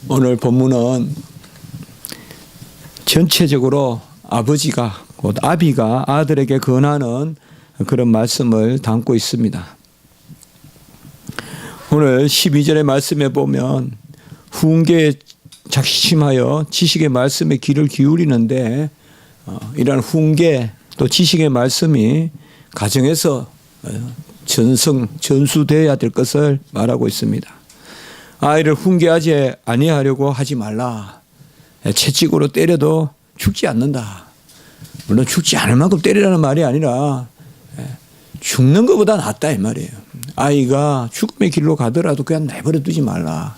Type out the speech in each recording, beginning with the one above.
오늘 본문은 전체적으로 아버지가 곧 아비가 아들에게 권하는 그런 말씀을 담고 있습니다. 오늘 12절의 말씀에 보면 훈계에 작심하여 지식의 말씀에 귀를 기울이는데 이러한 훈계 또 지식의 말씀이 가정에서 전수되어야 될 것을 말하고 있습니다. 아이를 훈계하지 아니하려고 하지 말라. 채찍으로 때려도 죽지 않는다. 물론 죽지 않을 만큼 때리라는 말이 아니라 죽는 것보다 낫다 이 말이에요. 아이가 죽음의 길로 가더라도 그냥 내버려 두지 말라.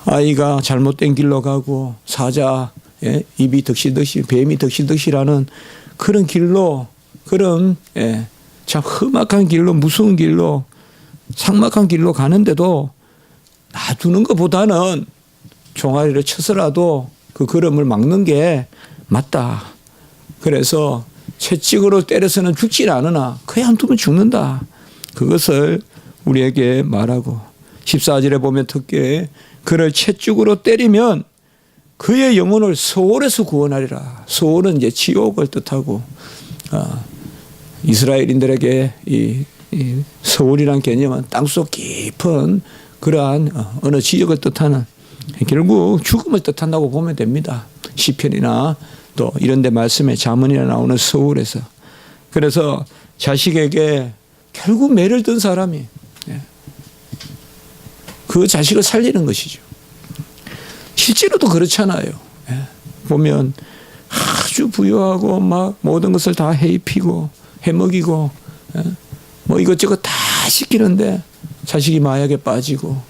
아이가 잘못된 길로 가고 사자 입이 덕실덕실 뱀이 덕실덕실하는 그런 길로 그런 참 험악한 길로 무서운 길로 삭막한 길로 가는데도 놔두는 것보다는 종아리를 쳐서라도 그 걸음을 막는 게 맞다. 그래서 채찍으로 때려서는 죽지 않으나 그냥 두면 죽는다. 그것을 우리에게 말하고 14절에 보면 특히 그를 채찍으로 때리면 그의 영혼을 소홀에서 구원하리라. 소홀은 이제 지옥을 뜻하고 이스라엘인들에게 이 소홀이란 개념은 땅속 깊은 그러한 어느 지역을 뜻하는 결국 죽음을 뜻한다고 보면 됩니다. 시편이나 또 이런 데 말씀에 잠언이나 나오는 소홀에서. 그래서 자식에게 결국 매를 든 사람이 그 자식을 살리는 것이죠. 실제로도 그렇잖아요. 보면 아주 부유하고 막 모든 것을 다 해입히고 해먹이고 뭐 이것저것 다 시키는데 자식이 마약에 빠지고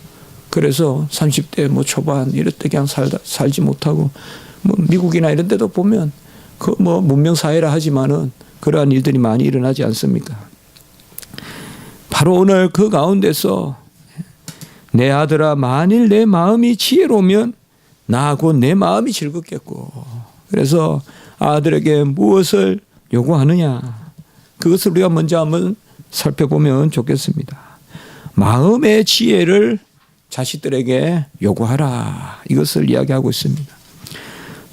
그래서 30대 뭐 초반 이럴 때 그냥 살지 못하고 뭐 미국이나 이런 데도 보면 그 뭐 문명 사회라 하지만은 그러한 일들이 많이 일어나지 않습니까? 바로 오늘 그 가운데서 내 아들아 만일 내 마음이 지혜로우면 나하고 내 마음이 즐겁겠고 그래서 아들에게 무엇을 요구하느냐 그것을 우리가 먼저 한번 살펴보면 좋겠습니다. 마음의 지혜를 자식들에게 요구하라 이것을 이야기하고 있습니다.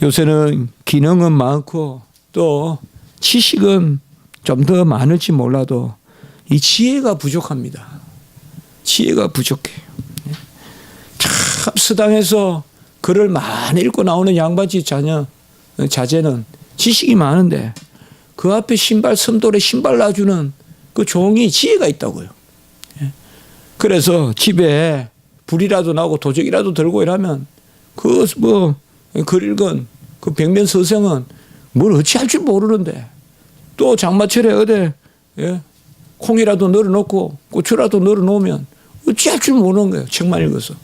요새는 기능은 많고 또 지식은 좀 더 많을지 몰라도 이 지혜가 부족합니다. 지혜가 부족해요. 참 서당에서 글을 많이 읽고 나오는 양반집 자제는 지식이 많은데 그 앞에 섬돌에 신발 놔주는 그 종이 지혜가 있다고요. 그래서 집에 불이라도 나고 도적이라도 들고 이러면 그 글 읽은 그 백면 서생은 뭘 어찌할 줄 모르는데 또 장마철에 어디 콩이라도 널어놓고 고추라도 널어놓으면 어찌할 줄 모르는 거예요. 책만 읽어서.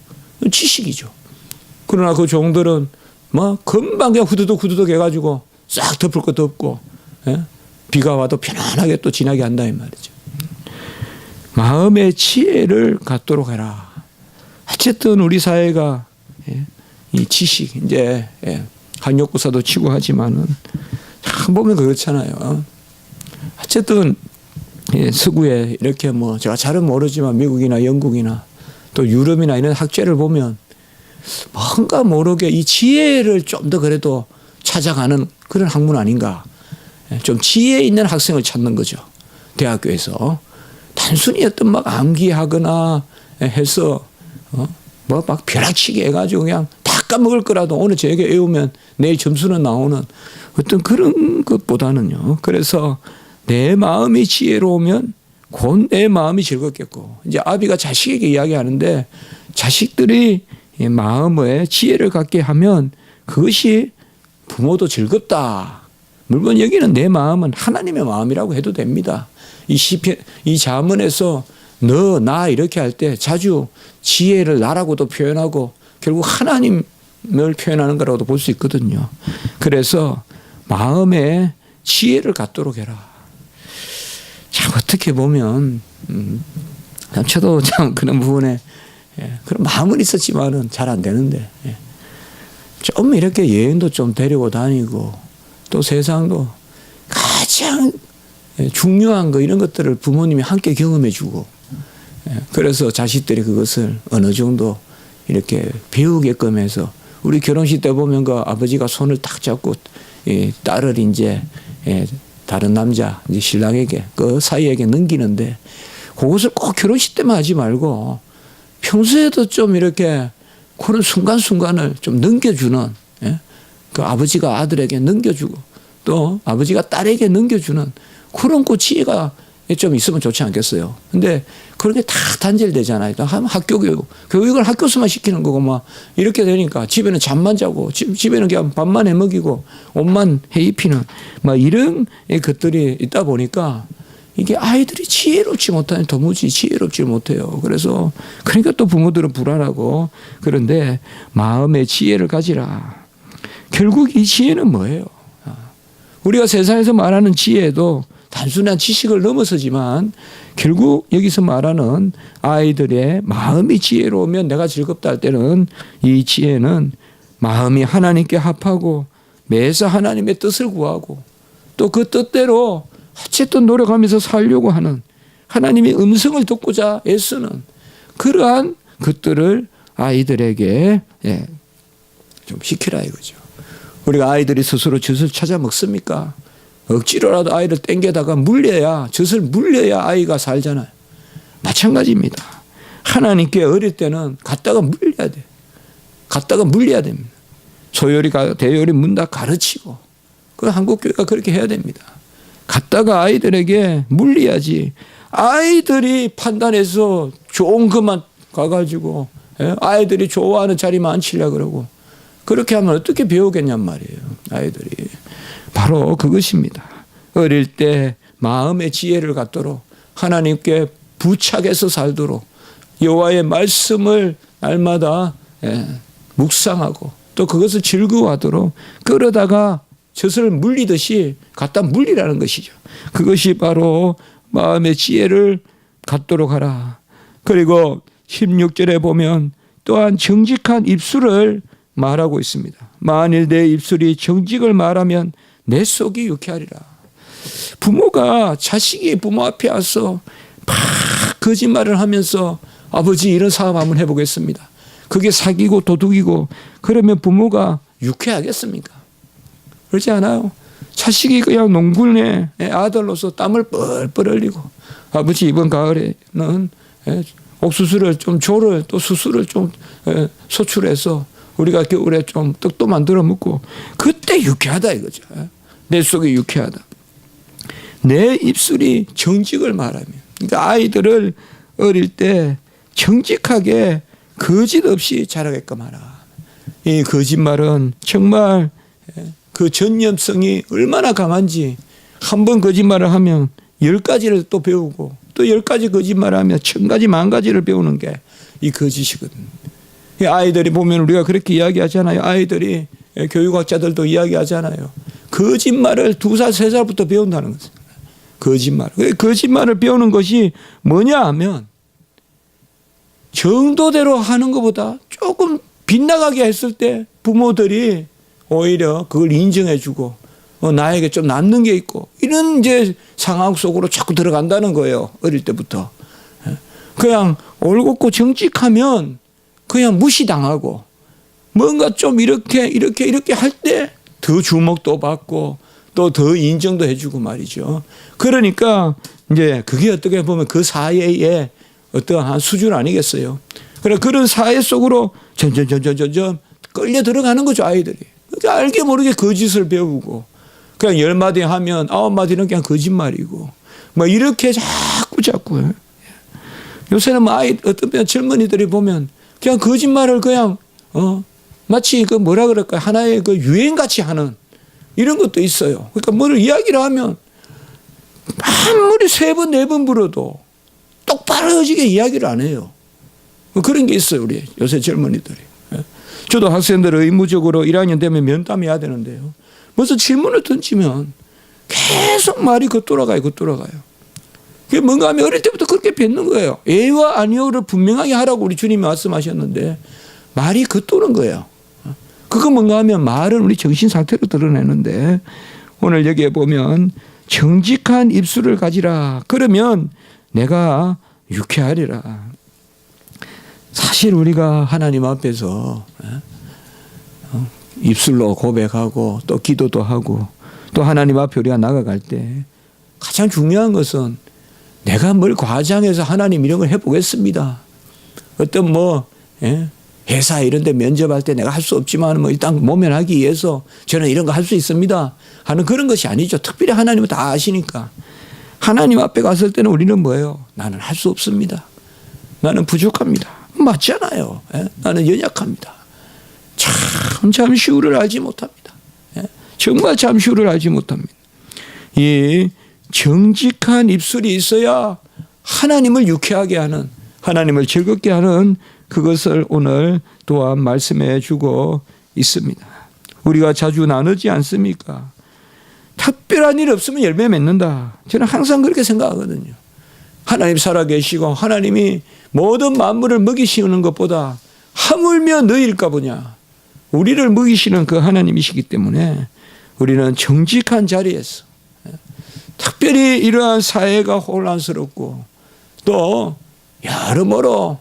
지식이죠. 그러나 그 종들은 뭐 금방 그냥 후두둑 해가지고 싹 덮을 것도 없고 비가 와도 편안하게 또 지나게 한다 이 말이죠. 마음의 지혜를 갖도록 해라. 어쨌든 우리 사회가 이 지식 이제 한역구사도 치고 하지만은 참 보면 그렇잖아요. 어쨌든 서구에 이렇게 뭐 제가 잘은 모르지만 미국이나 영국이나 또 유럽이나 이런 학제를 보면 뭔가 모르게 이 지혜를 좀 더 그래도 찾아가는 그런 학문 아닌가. 좀 지혜 있는 학생을 찾는 거죠. 대학교에서. 단순히 어떤 막 암기하거나 해서 뭐 막 벼락치기 해가지고 그냥 다 까먹을 거라도 오늘 저에게 외우면 내일 점수는 나오는 어떤 그런 것보다는요. 그래서 내 마음이 지혜로우면 곧 내 마음이 즐겁겠고 이제 아비가 자식에게 이야기하는데 자식들이 마음에 지혜를 갖게 하면 그것이 부모도 즐겁다. 물론 여기는 내 마음은 하나님의 마음이라고 해도 됩니다. 이 잠언에서 너, 나 이렇게 할 때 자주 지혜를 나라고도 표현하고 결국 하나님을 표현하는 거라고도 볼 수 있거든요. 그래서 마음에 지혜를 갖도록 해라. 참 어떻게 보면 저도 참 그런 부분에 그런 마음은 있었지만은 잘 안 되는데 좀 이렇게 여행도 좀 데리고 다니고 또 세상도 가장 중요한 거 이런 것들을 부모님이 함께 경험해 주고 그래서 자식들이 그것을 어느 정도 이렇게 배우게끔 해서 우리 결혼식 때 보면 그 아버지가 손을 딱 잡고 딸을 이제 다른 남자 이제 신랑에게 그 사이에게 넘기는데 그것을 꼭 결혼식 때만 하지 말고 평소에도 좀 이렇게 그런 순간순간을 좀 넘겨주는 그 아버지가 아들에게 넘겨주고 또 아버지가 딸에게 넘겨주는 그런 그 지혜가 좀 있으면 좋지 않겠어요. 근데 그런 게 다 단절되잖아요. 학교 교육을 학교에서만 시키는 거고 막 이렇게 되니까 집에는 잠만 자고 집에는 그냥 밥만 해 먹이고 옷만 해 입히는 막 이런 것들이 있다 보니까 이게 아이들이 지혜롭지 못하니 도무지 지혜롭지 못해요. 그래서 그러니까 또 부모들은 불안하고 그런데 마음의 지혜를 가지라. 결국 이 지혜는 뭐예요? 우리가 세상에서 말하는 지혜도 단순한 지식을 넘어서지만 결국 여기서 말하는 아이들의 마음이 지혜로우면 내가 즐겁다 할 때는 이 지혜는 마음이 하나님께 합하고 매사 하나님의 뜻을 구하고 또 그 뜻대로 어쨌든 노력하면서 살려고 하는 하나님의 음성을 듣고자 애쓰는 그러한 것들을 아이들에게 좀 시키라 이거죠. 우리가 아이들이 스스로 젖을 찾아 먹습니까? 억지로라도 아이를 땡겨다가 물려야 젖을 물려야 아이가 살잖아요. 마찬가지입니다. 하나님께 어릴 때는 갖다가 물려야 돼. 갖다가 물려야 됩니다. 소요리 대요리 문 다 가르치고 그 한국교회가 그렇게 해야 됩니다. 갖다가 아이들에게 물려야지. 아이들이 판단해서 좋은 것만 가가지고 아이들이 좋아하는 자리만 앉히려고 그러고 그렇게 하면 어떻게 배우겠냔 말이에요. 아이들이. 바로 그것입니다. 어릴 때 마음의 지혜를 갖도록 하나님께 부착해서 살도록 여호와의 말씀을 날마다 묵상하고 또 그것을 즐거워하도록 그러다가 젖을 물리듯이 갖다 물리라는 것이죠. 그것이 바로 마음의 지혜를 갖도록 하라. 그리고 16절에 보면 또한 정직한 입술을 말하고 있습니다. 만일 내 입술이 정직을 말하면 내 속이 유쾌하리라. 부모가 자식이 부모 앞에 와서 막 거짓말을 하면서 아버지 이런 사업 한번 해보겠습니다. 그게 사기고 도둑이고 그러면 부모가 유쾌하겠습니까? 그렇지 않아요. 자식이 그냥 농군의 아들로서 땀을 뻘뻘 흘리고 아버지 이번 가을에는 옥수수를 좀 조를 또 수수를 좀 소출해서 우리가 겨울에 좀 떡도 만들어 먹고 그때 유쾌하다 이거죠. 내 속이 유쾌하다. 내 입술이 정직을 말하면 그러니까 아이들을 어릴 때 정직하게 거짓 없이 자라게끔 하라. 이 거짓말은 정말 그 전념성이 얼마나 강한지 한 번 거짓말을 하면 10가지를 또 배우고 또 10가지 거짓말을 하면 1000가지 10,000가지를 배우는 게 이 거짓이거든요. 아이들이 보면 우리가 그렇게 이야기하잖아요. 아이들이 교육학자들도 이야기하잖아요. 거짓말을 2살, 3살부터 배운다는 거죠. 거짓말. 거짓말을 배우는 것이 뭐냐 하면 정도대로 하는 것보다 조금 빗나가게 했을 때 부모들이 오히려 그걸 인정해주고 나에게 좀 남는 게 있고 이런 이제 상황 속으로 자꾸 들어간다는 거예요. 어릴 때부터. 그냥 올곧고 정직하면 그냥 무시당하고 뭔가 좀 이렇게 할 때 더 주목도 받고 또 더 인정도 해주고 말이죠. 그러니까 이제 그게 어떻게 보면 그 사회의 어떠한 수준 아니겠어요. 그런 사회 속으로 점점 끌려 들어가는 거죠, 아이들이. 알게 모르게 거짓을 배우고 그냥 10마디 하면 9마디는 그냥 거짓말이고 뭐 이렇게 자꾸 요새는 뭐 어떤 젊은이들이 보면 그냥 거짓말을 그냥 마치 그 뭐라 그럴까요? 하나의 그 유행같이 하는 이런 것도 있어요. 그러니까 뭐를 이야기를 하면 아무리 3번, 4번 불어도 똑바로지게 이야기를 안 해요. 그런 게 있어요, 우리 요새 젊은이들이. 저도 학생들 의무적으로 1학년 되면 면담해야 되는데요. 무슨 질문을 던지면 계속 말이 겉돌아가요. 그게 뭔가 하면 어릴 때부터 그렇게 뱉는 거예요. 예와 아니오를 분명하게 하라고 우리 주님이 말씀하셨는데 말이 겉도는 거예요. 그거 뭔가 하면 말은 우리 정신 상태로 드러내는데 오늘 여기에 보면 정직한 입술을 가지라. 그러면 내가 유쾌하리라. 사실 우리가 하나님 앞에서 입술로 고백하고 또 기도도 하고 또 하나님 앞에 우리가 나아갈 때 가장 중요한 것은 내가 뭘 과장해서 하나님 이런 걸 해보겠습니다. 어떤 회사 이런 데 면접할 때 내가 할 수 없지만 일단 모면하기 위해서 저는 이런 거 할 수 있습니다 하는 그런 것이 아니죠. 특별히 하나님은 다 아시니까. 하나님 앞에 갔을 때는 우리는 뭐예요? 나는 할 수 없습니다. 나는 부족합니다. 맞잖아요. 나는 연약합니다. 잠시후를 알지 못합니다. 정말 잠시후를 알지 못합니다. 이 정직한 입술이 있어야 하나님을 유쾌하게 하는, 하나님을 즐겁게 하는 그것을 오늘 또한 말씀해 주고 있습니다. 우리가 자주 나누지 않습니까? 특별한 일 없으면 열매 맺는다. 저는 항상 그렇게 생각하거든요. 하나님 살아계시고 하나님이 모든 만물을 먹이시는 것보다 하물며 너희일까 보냐. 우리를 먹이시는 그 하나님이시기 때문에 우리는 정직한 자리에서 특별히 이러한 사회가 혼란스럽고 또 여러모로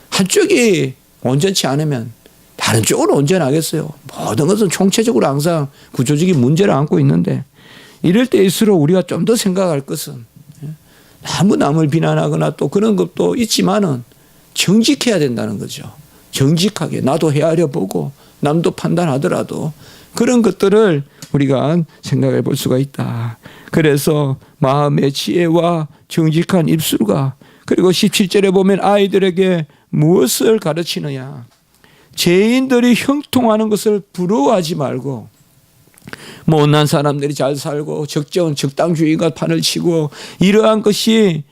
한쪽이 온전치 않으면 다른 쪽으로 온전하겠어요. 모든 것은 총체적으로 항상 구조적인 문제를 안고 있는데 이럴 때일수록 우리가 좀 더 생각할 것은 너무 남을 비난하거나 또 그런 것도 있지만은 정직해야 된다는 거죠. 정직하게 나도 헤아려 보고 남도 판단하더라도 그런 것들을 우리가 생각해 볼 수가 있다. 그래서 마음의 지혜와 정직한 입술과 그리고 17절에 보면 아이들에게 무엇을 가르치느냐. 죄인들이 형통하는 것을 부러워하지 말고 못난 사람들이 잘 살고 적당주의가 판을 치고 이러한 것을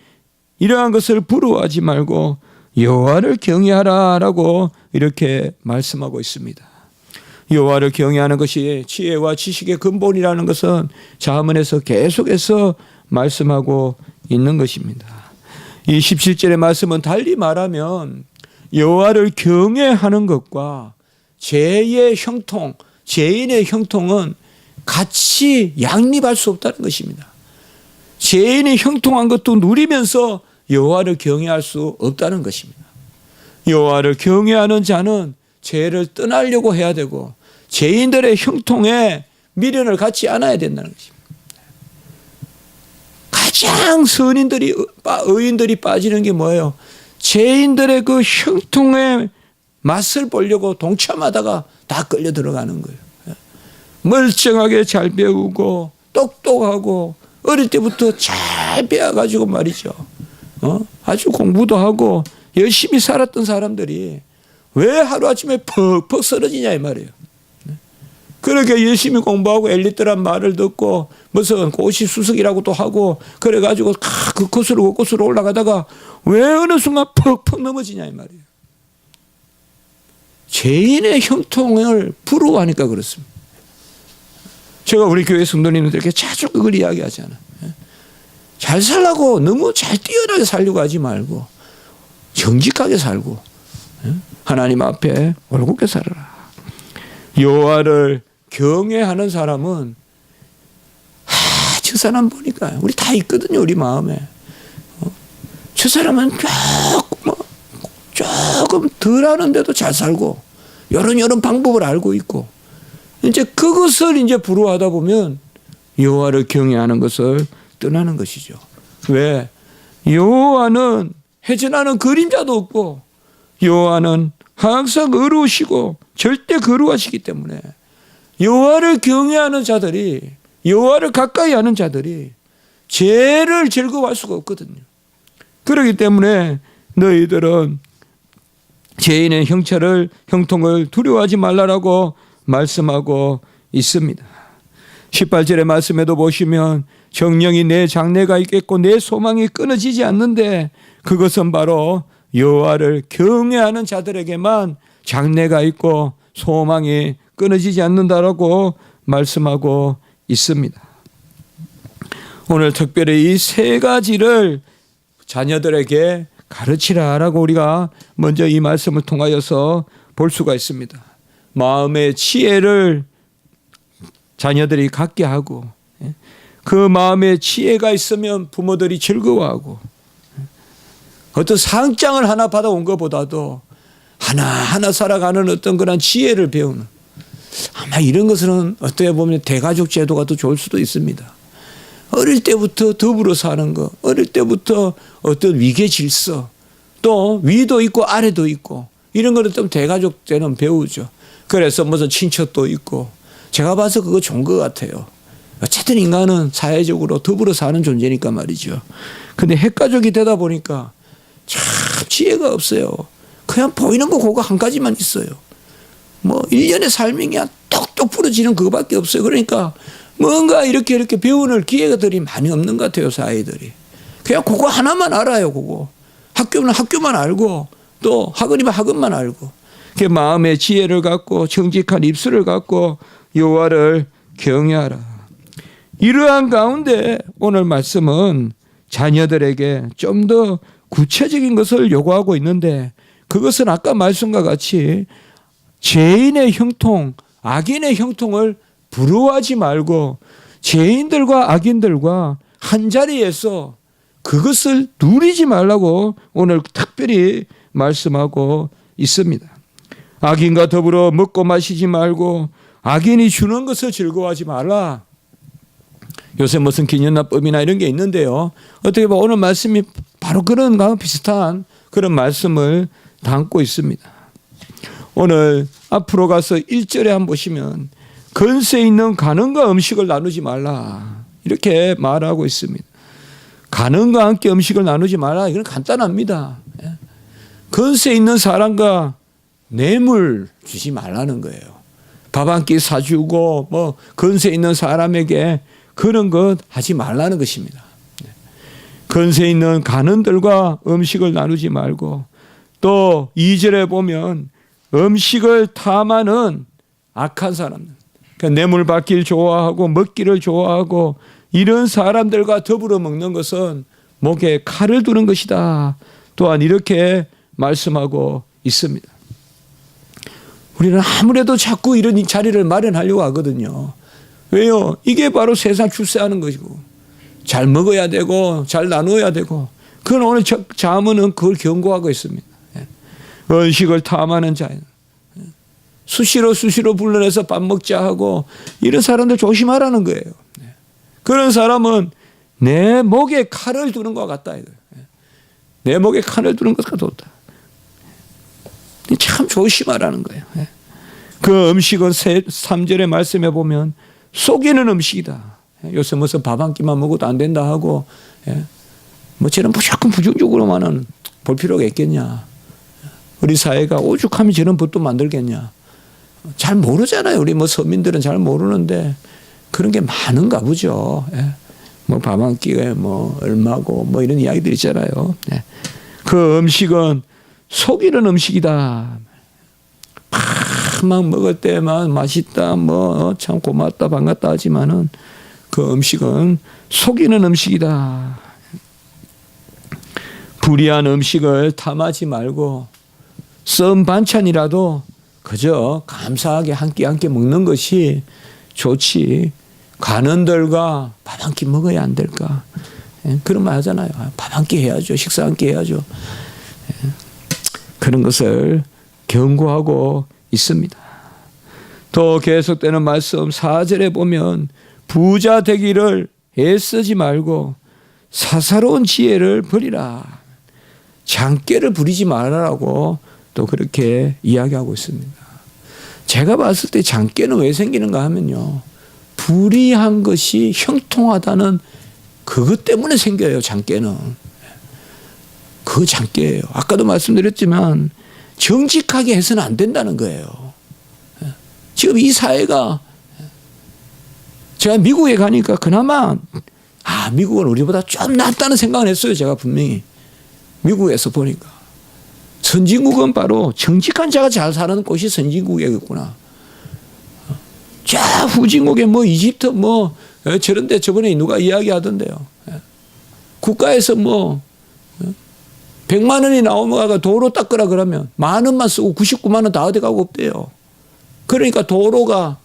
부러워하지 말고 여호와를 경외하라라고 이렇게 말씀하고 있습니다. 여호와를 경외하는 것이 지혜와 지식의 근본이라는 것은 잠언에서 계속해서 말씀하고 있는 것입니다. 이 17절의 말씀은 달리 말하면 여호와를 경외하는 것과 죄의 형통, 죄인의 형통은 같이 양립할 수 없다는 것입니다. 죄인이 형통한 것도 누리면서 여호와를 경외할 수 없다는 것입니다. 여호와를 경외하는 자는 죄를 떠나려고 해야 되고 죄인들의 형통에 미련을 갖지 않아야 된다는 것입니다. 가장 의인들이 빠지는 게 뭐예요? 죄인들의 그 형통의 맛을 보려고 동참하다가 다 끌려 들어가는 거예요. 멀쩡하게 잘 배우고 똑똑하고 어릴 때부터 잘 배워가지고 말이죠. 아주 공부도 하고 열심히 살았던 사람들이 왜 하루아침에 퍽퍽 쓰러지냐 이 말이에요. 그렇게 열심히 공부하고 엘리트란 말을 듣고 무슨 고시 수석이라고도 하고 그래가지고 그 코스로 올라가다가 왜 어느 순간 퍽퍽 넘어지냐 이 말이에요. 죄인의 형통을 부러워하니까 그렇습니다. 제가 우리 교회 성도님들에게 자주 그걸 이야기하잖아요. 잘 살라고 너무 잘 뛰어나게 살려고 하지 말고 정직하게 살고 하나님 앞에 올곧게 살아라. 여호와를 경외하는 사람은 저 사람 보니까 우리 다 있거든요. 우리 마음에. 저 사람은 조금 덜 하는데도 잘 살고 이런 방법을 알고 있고 이제 그것을 이제 부러워하다 보면 여호와를 경외하는 것을 떠나는 것이죠. 왜? 여호와는 해전하는 그림자도 없고 여호와는 항상 의로우시고 절대 거룩하시기 때문에 여호와를 경외하는 자들이 여호와를 가까이 하는 자들이 죄를 즐거워할 수가 없거든요. 그렇기 때문에 너희들은 죄인의 형통을 두려워하지 말라라고 말씀하고 있습니다. 18절의 말씀에도 보시면 정령이 내 장래가 있겠고 내 소망이 끊어지지 않는데 그것은 바로 여호와를 경외하는 자들에게만 장래가 있고 소망이 끊어지지 않는다라고 말씀하고 있습니다. 오늘 특별히 이 세 가지를 자녀들에게 가르치라라고 우리가 먼저 이 말씀을 통하여서 볼 수가 있습니다. 마음의 지혜를 자녀들이 갖게 하고 그 마음에 지혜가 있으면 부모들이 즐거워하고 어떤 상장을 하나 받아온 것보다도 하나하나 살아가는 어떤 그런 지혜를 배우는, 아마 이런 것은 어떻게 보면 대가족 제도가 더 좋을 수도 있습니다. 어릴 때부터 더불어 사는 거, 어릴 때부터 어떤 위계 질서, 또 위도 있고 아래도 있고 이런 거를 좀 대가족 때는 배우죠. 그래서 무슨 친척도 있고, 제가 봐서 그거 좋은 것 같아요. 어쨌든 인간은 사회적으로 더불어 사는 존재니까 말이죠. 근데 핵가족이 되다 보니까 참 지혜가 없어요. 그냥 보이는 거 그거 한 가지만 있어요. 뭐 1년의 삶이 그냥 똑똑 부러지는 그거밖에 없어요. 그러니까 뭔가 이렇게 배우는 기회가들이 많이 없는 것 같아요, 사회들이. 그냥 그거 하나만 알아요, 그거. 학교는 학교만 알고, 또 학원이면 학원만 알고. 그 마음의 지혜를 갖고 정직한 입술을 갖고 여호와를 경외하라. 이러한 가운데 오늘 말씀은 자녀들에게 좀 더 구체적인 것을 요구하고 있는데, 그것은 아까 말씀과 같이 죄인의 형통, 악인의 형통을 부러워하지 말고 죄인들과 악인들과 한자리에서 그것을 누리지 말라고 오늘 특별히 말씀하고 있습니다. 악인과 더불어 먹고 마시지 말고 악인이 주는 것을 즐거워하지 말라. 요새 무슨 기념납법이나 이런 게 있는데요. 어떻게 보면 오늘 말씀이 바로 그런 거와 비슷한 그런 말씀을 담고 있습니다. 오늘 앞으로 가서 1절에 한번 보시면 건세 있는 간음과 음식을 나누지 말라 이렇게 말하고 있습니다. 간음과 함께 음식을 나누지 말라, 이건 간단합니다. 건세 있는 사람과 뇌물 주지 말라는 거예요. 밥 한 끼 사주고 뭐 건세 있는 사람에게 그런 것 하지 말라는 것입니다. 건세 있는 간음들과 음식을 나누지 말고, 또 2절에 보면 음식을 탐하는 악한 사람, 그러니까 뇌물 받기를 좋아하고 먹기를 좋아하고 이런 사람들과 더불어 먹는 것은 목에 칼을 두는 것이다. 또한 이렇게 말씀하고 있습니다. 우리는 아무래도 자꾸 이런 자리를 마련하려고 하거든요. 왜요? 이게 바로 세상 출세하는 것이고, 잘 먹어야 되고 잘 나누어야 되고, 그건 오늘 자문은 그걸 경고하고 있습니다. 음식을 탐하는 자, 수시로 불러내서 밥 먹자 하고 이런 사람들 조심하라는 거예요. 그런 사람은 내 목에 칼을 두는 것 같다. 내 목에 칼을 두는 것 같다. 참 조심하라는 거예요. 그 음식은 3절의 말씀에 보면 속이는 음식이다. 요새 무슨 밥 한 끼만 먹어도 안 된다 하고, 뭐 저는 무조건 부정적으로만은 볼 필요가 있겠냐. 우리 사회가 오죽하면 저런 법도 만들겠냐. 잘 모르잖아요. 우리 뭐 서민들은 잘 모르는데 그런 게 많은가 보죠. 뭐 밥 한 끼에 뭐 얼마고 뭐 이런 이야기들 있잖아요. 그 음식은 속이는 음식이다. 막 먹을 때만 맛있다, 뭐 참 고맙다, 반갑다 하지만은 그 음식은 속이는 음식이다. 불의한 음식을 탐하지 말고 썬 반찬이라도 그저 감사하게 한 끼 한 끼 먹는 것이 좋지. 간원들과 밥 한 끼 먹어야 안 될까? 그런 말 하잖아요. 밥 한 끼 해야죠. 식사 한 끼 해야죠. 그런 것을 경고하고 있습니다. 또 계속되는 말씀 4절에 보면 부자 되기를 애쓰지 말고 사사로운 지혜를 버리라. 장깨를 부리지 말라고 또 그렇게 이야기하고 있습니다. 제가 봤을 때 장깨는 왜 생기는가 하면요, 불의한 것이 형통하다는 그것 때문에 생겨요. 장깨는 그 장깨예요. 아까도 말씀드렸지만 정직하게 해서는 안 된다는 거예요. 지금 이 사회가, 제가 미국에 가니까 그나마 미국은 우리보다 좀 낫다는 생각을 했어요. 제가 분명히 미국에서 보니까 선진국은 바로 정직한 자가 잘 사는 곳이 선진국이겠구나. 저 후진국에 뭐 이집트 뭐 저런 데 저번에 누가 이야기하던데요. 국가에서 뭐 100만 원이 나오면 도로 닦으라 그러면 10,000원만 쓰고 99만 원 다 어디 가고 없대요. 그러니까 도로가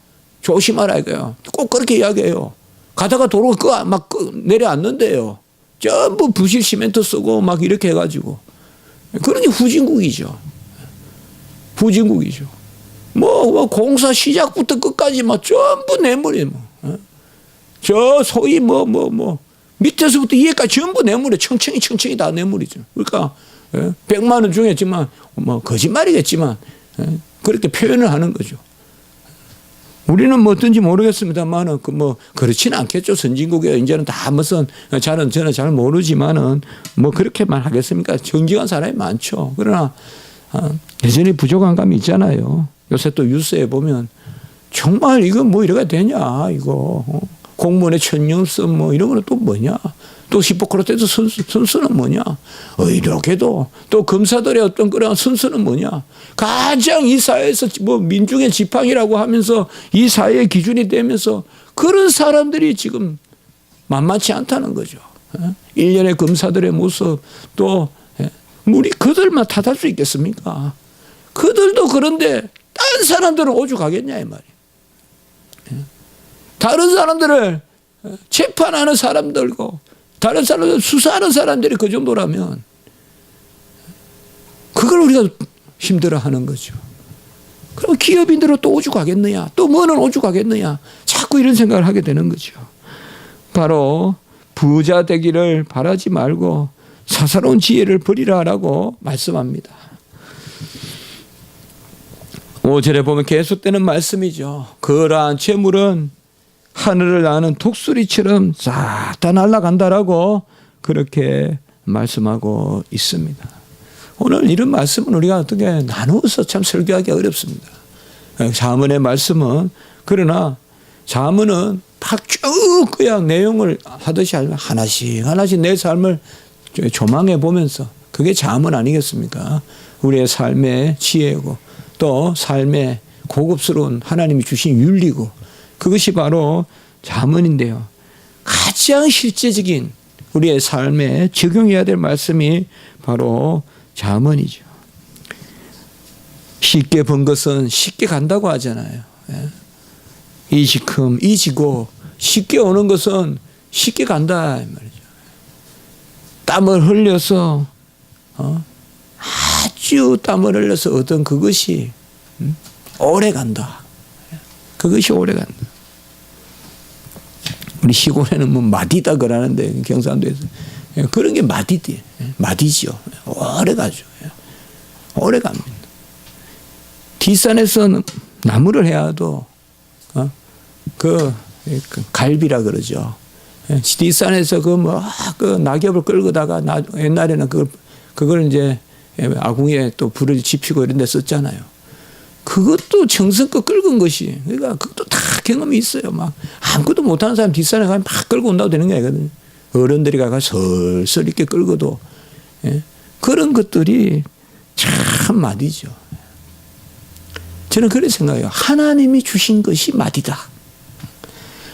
조심하라 이거예요. 꼭 그렇게 이야기해요. 가다가 도로가 막 내려앉는데요. 전부 부실 시멘트 쓰고 막 이렇게 해가지고 그런 게 후진국이죠. 후진국이죠. 뭐 공사 시작부터 끝까지 막 전부 뇌물이 저 소위 밑에서부터 위에까지 전부 뇌물이 청청이 다 뇌물이죠. 그러니까 100만 원 중에지만 뭐 거짓말이겠지만 그렇게 표현을 하는 거죠. 우리는 뭐 어떤지 모르겠습니다만은 그렇지는 않겠죠. 선진국에 이제는 다 무슨 저는 잘 모르지만은 뭐 그렇게만 하겠습니까? 정직한 사람이 많죠. 그러나 여전히 부족한 감이 있잖아요. 요새 또 뉴스에 보면 정말 이거 뭐 이래가 되냐 이거 공무원의 천연성 뭐 이런 거는 또 뭐냐 또 히포크라테스 선수는 뭐냐 이렇게도 또 검사들의 어떤 그런 선수는 뭐냐 가장 이 사회에서 뭐 민중의 지팡이라고 하면서 이 사회의 기준이 되면서 그런 사람들이 지금 만만치 않다는 거죠. 일련의 검사들의 모습 또 우리 그들만 탓할 수 있겠습니까? 그들도 그런데 다른 사람들은 오죽하겠냐 이 말이에요. 다른 사람들을 재판하는 사람들고 다른 사람들 수사하는 사람들이 그 정도라면 그걸 우리가 힘들어하는 거죠. 그럼 기업인들은 또 오죽하겠느냐 또 뭐는 오죽하겠느냐 자꾸 이런 생각을 하게 되는 거죠. 바로 부자 되기를 바라지 말고 사사로운 지혜를 버리라라고 말씀합니다. 5절에 보면 계속되는 말씀이죠. 그러한 재물은 하늘을 나는 독수리처럼 싹 다 날아간다라고 그렇게 말씀하고 있습니다. 오늘 이런 말씀은 우리가 어떻게 나누어서 참 설교하기 어렵습니다. 잠언의 말씀은 그러나 잠언은 쭉 그냥 내용을 하듯이 하나씩 내 삶을 조망해 보면서 그게 잠언 아니겠습니까? 우리의 삶의 지혜고 또 삶의 고급스러운 하나님이 주신 윤리고 그것이 바로 잠언인데요. 가장 실제적인 우리의 삶에 적용해야 될 말씀이 바로 잠언이죠. 쉽게 번 것은 쉽게 간다고 하잖아요. 이지금 이지고 쉽게 오는 것은 쉽게 간다 이 말이죠. 땀을 흘려서 아주 땀을 흘려서 얻은 그것이 오래 간다. 그것이 오래 간다. 우리 시골에는 뭐 마디다 그러는데 경상도에서 그런 게 마디죠. 오래 가죠. 오래 갑니다. 뒷산에서 나무를 해야도 그 갈비라 그러죠. 뒷산에서 그 낙엽을 끌고다가 옛날에는 그걸 이제 아궁이에 또 불을 지피고 이런 데 썼잖아요. 그것도 정성껏 끌은 것이 그러니까 그것도 다 경험이 있어요. 막 아무것도 못하는 사람 뒷산에 가면 막 끌고 온다고 되는 게 아니거든요. 어른들이 가서 설설 이렇게 끌고도 그런 것들이 참 마디죠. 저는 그렇게 생각해요. 하나님이 주신 것이 마디다.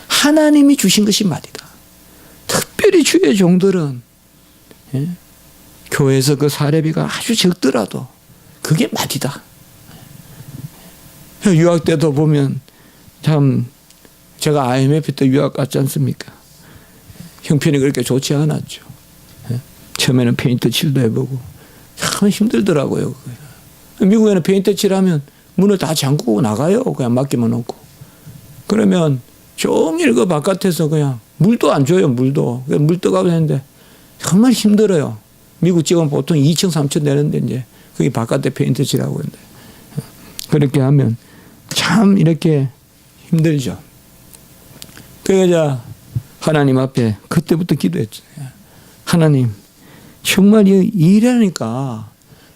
하나님이 주신 것이 마디다. 특별히 주의 종들은 교회에서 그 사례비가 아주 적더라도 그게 마디다. 유학 때도 보면 참 제가 IMF 때 유학 갔지 않습니까? 형편이 그렇게 좋지 않았죠. 처음에는 페인트 칠도 해보고 참 힘들더라고요. 미국에는 페인트 칠하면 문을 다 잠그고 나가요. 그냥 맡기만 놓고. 그러면 종일 그 바깥에서 그냥 물도 안 줘요. 물도. 물 떠가고 했는데 정말 힘들어요. 미국 지금 보통 2층 3층 되는데 이제 거기 바깥에 페인트 칠하고 있는데 그렇게 하면 참 이렇게 힘들죠. 그래서 하나님 앞에 그때부터 기도했죠. 하나님 정말 일하니까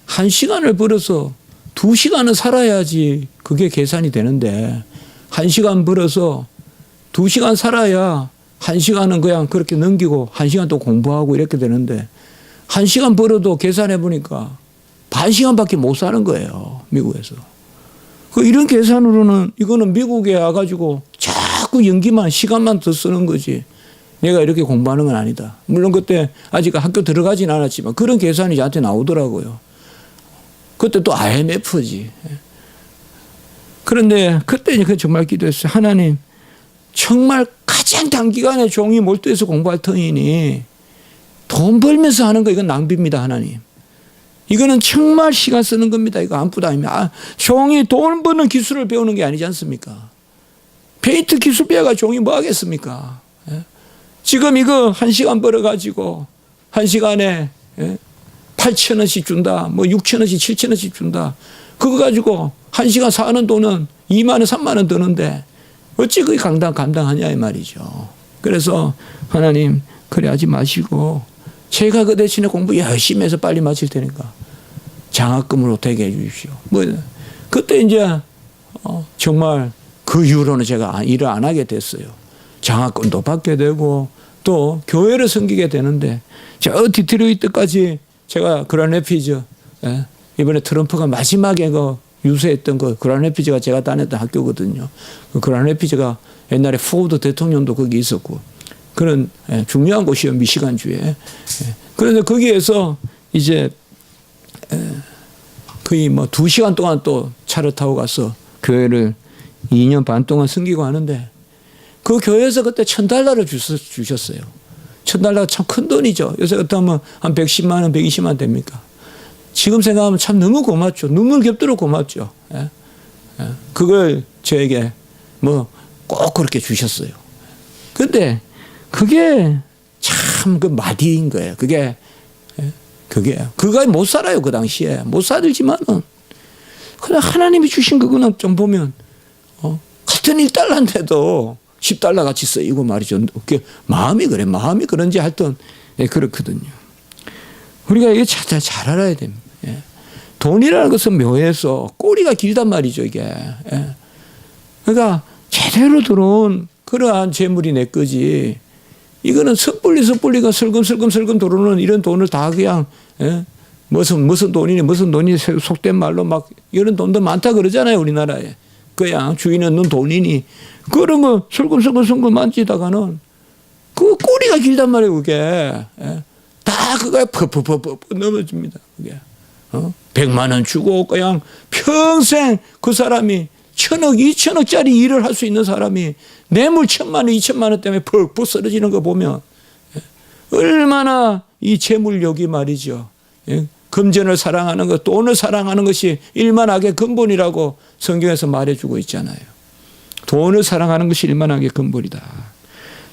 1시간을 벌어서 2시간은 살아야지 그게 계산이 되는데 1시간 벌어서 2시간 살아야 1시간은 그냥 그렇게 넘기고 1시간 또 공부하고 이렇게 되는데 1시간 벌어도 계산해 보니까 반 시간밖에 못 사는 거예요. 미국에서. 이런 계산으로는 이거는 미국에 와가지고 자꾸 연기만 시간만 더 쓰는 거지. 내가 이렇게 공부하는 건 아니다. 물론 그때 아직 학교 들어가진 않았지만 그런 계산이 저한테 나오더라고요. 그때 또 IMF지. 그런데 그때 정말 기도했어요. 하나님 정말 가장 단기간에 종이 몰두해서 공부할 터이니 돈 벌면서 하는 거 이건 낭비입니다. 하나님. 이거는 정말 시간 쓰는 겁니다. 이거 아무것도 아닙니다. 종이 돈 버는 기술을 배우는 게 아니지 않습니까? 페인트 기술 배워가 종이 뭐 하겠습니까? 예? 지금 이거 1시간 벌어가지고 1시간에 8,000원씩 준다. 뭐 6,000원씩 7,000원씩 준다. 그거 가지고 1시간 사는 돈은 2만 원 3만 원 드는데 어찌 그게 감당하냐 이 말이죠. 그래서 하나님 그래 하지 마시고 제가 그 대신에 공부 열심히 해서 빨리 마칠 테니까 장학금으로 되게 해 주십시오. 뭐 그때 이제 정말 그 이후로는 제가 일을 안 하게 됐어요. 장학금도 받게 되고 또 교회를 섬기게 되는데 저 디트로이트까지 제가 그란 레피즈 이번에 트럼프가 마지막에 그 유세했던 그 그란 레피즈가 제가 다녔던 학교거든요. 그 그란 레피즈가 옛날에 포워드 대통령도 거기 있었고 그런 중요한 곳이에요. 미시간주에. 그런데 거기에서 이제 거의 뭐 2시간 동안 또 차를 타고 가서 교회를 2년 반 동안 섬기고 하는데 그 교회에서 그때 $1,000를 주셨어요. $1,000가 참 큰 돈이죠. 요새 어떻게 하면 한 110만 원, 120만 원 됩니까? 지금 생각하면 참 너무 고맙죠. 눈물 겹도록 고맙죠. 그걸 저에게 뭐 꼭 그렇게 주셨어요. 근데 그게 참 그 마디인 거예요. 그게 그가 못 살아요. 그 당시에 못 살지만은 그냥 하나님이 주신 그거는 좀 보면 같은 $1인데도 $10 같이 쓰이고 말이죠. 마음이 그래. 마음이 그런지 하여튼 그렇거든요. 우리가 이게 잘 알아야 됩니다. 돈이라는 것은 묘해서 꼬리가 길단 말이죠. 이게. 그러니까 제대로 들어온 그러한 재물이 내 거지. 이거는 섣불리가 슬금슬금 들어오는 이런 돈을 다 그냥 무슨 돈이니 속된 말로 막 이런 돈도 많다 그러잖아요. 우리나라에. 그냥 주인 없는 돈이니 그런 거 슬금슬금 만지다가는 그 꼬리가 길단 말이에요. 그게. 다 그거에 퍽퍽 넘어집니다. 그게. 100만 원 주고 그냥 평생 그 사람이 1,000억, 2,000억짜리 일을 할 수 있는 사람이 뇌물 1,000만 원, 2,000만 원 때문에 퍽퍽 쓰러지는 거 보면 얼마나 이 재물욕이 말이죠. 금전을 사랑하는 것, 돈을 사랑하는 것이 일만하게 근본이라고 성경에서 말해주고 있잖아요. 돈을 사랑하는 것이 일만하게 근본이다.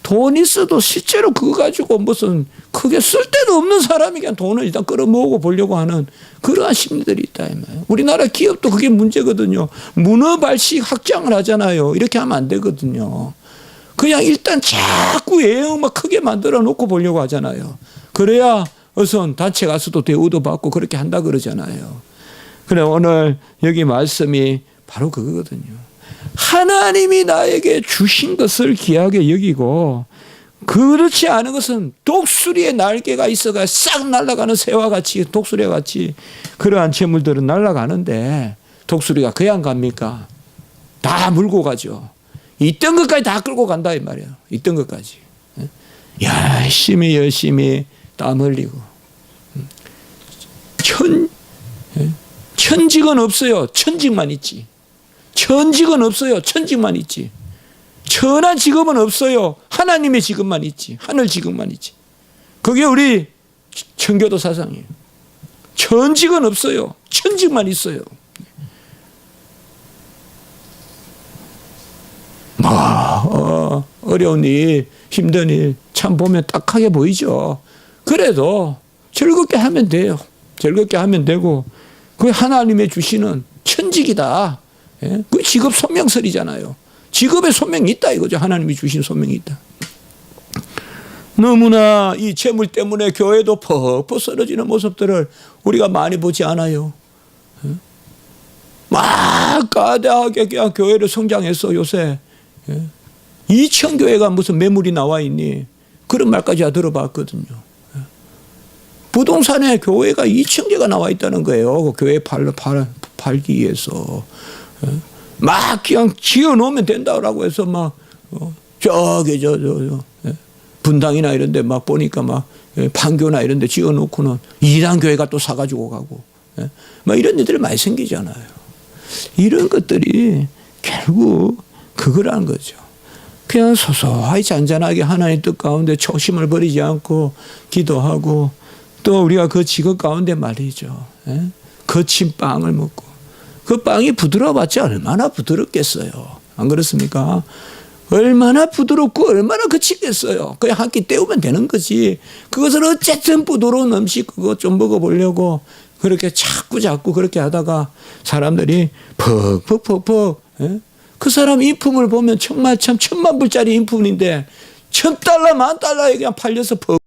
돈 있어도 실제로 그거 가지고 무슨 크게 쓸데도 없는 사람이 그냥 돈을 일단 끌어모으고 보려고 하는 그러한 심리들이 있다. 우리나라 기업도 그게 문제거든요. 문어발식 확장을 하잖아요. 이렇게 하면 안 되거든요. 그냥 일단 자꾸 애형 막 크게 만들어 놓고 보려고 하잖아요. 그래야 우선 단체 가서도 대우도 받고 그렇게 한다 그러잖아요. 그래 오늘 여기 말씀이 바로 그거거든요. 하나님이 나에게 주신 것을 귀하게 여기고 그렇지 않은 것은 독수리의 날개가 있어가 싹 날아가는 새와 같이 독수리와 같이 그러한 재물들은 날아가는데 독수리가 그냥 갑니까? 다 물고 가죠. 있던 것까지 다 끌고 간다 이 말이에요. 있던 것까지. 열심히 땀 흘리고 천직은 없어요. 천직만 있지. 천직은 없어요. 천직만 있지. 천한 직업은 없어요. 하나님의 직업만 있지. 하늘 직업만 있지. 그게 우리 청교도 사상이에요. 천직은 없어요. 천직만 있어요. 어려운 일, 힘든 일 참 보면 딱하게 보이죠. 그래도 즐겁게 하면 돼요. 즐겁게 하면 되고 그게 하나님의 주시는 천직이다. 그 직업 소명설이잖아요. 직업에 소명이 있다 이거죠. 하나님이 주신 소명이 있다. 너무나 이 재물 때문에 교회도 퍽퍽 쓰러지는 모습들을 우리가 많이 보지 않아요. 막 까대하게 그냥 교회를 성장해서 요새 2천 교회가 무슨 매물이 나와 있니? 그런 말까지 다 들어봤거든요. 부동산에 교회가 2천 개가 나와 있다는 거예요. 그 교회 팔기 위해서. 막 그냥 지어 놓으면 된다고 해서 막 저기 분당이나 이런 데 막 보니까 막 판교나 이런 데 지어 놓고는 이단 교회가 또 사가지고 가고 막 이런 일들이 많이 생기잖아요. 이런 것들이 결국 그거라는 거죠. 그냥 소소하게 잔잔하게 하나님 뜻 가운데 초심을 버리지 않고 기도하고 또 우리가 그 직업 가운데 말이죠. 예? 거친 빵을 먹고 그 빵이 부드러워봤자 얼마나 부드럽겠어요. 안 그렇습니까? 얼마나 부드럽고 얼마나 거치겠어요. 그냥 한 끼 때우면 되는 거지. 그것을 어쨌든 부드러운 음식 그거 좀 먹어보려고 그렇게 자꾸 그렇게 하다가 사람들이 퍽 예? 그 사람 인품을 보면 정말 참 1,000만 불짜리 인품인데 $1,000, $10,000에 그냥 팔려서 퍽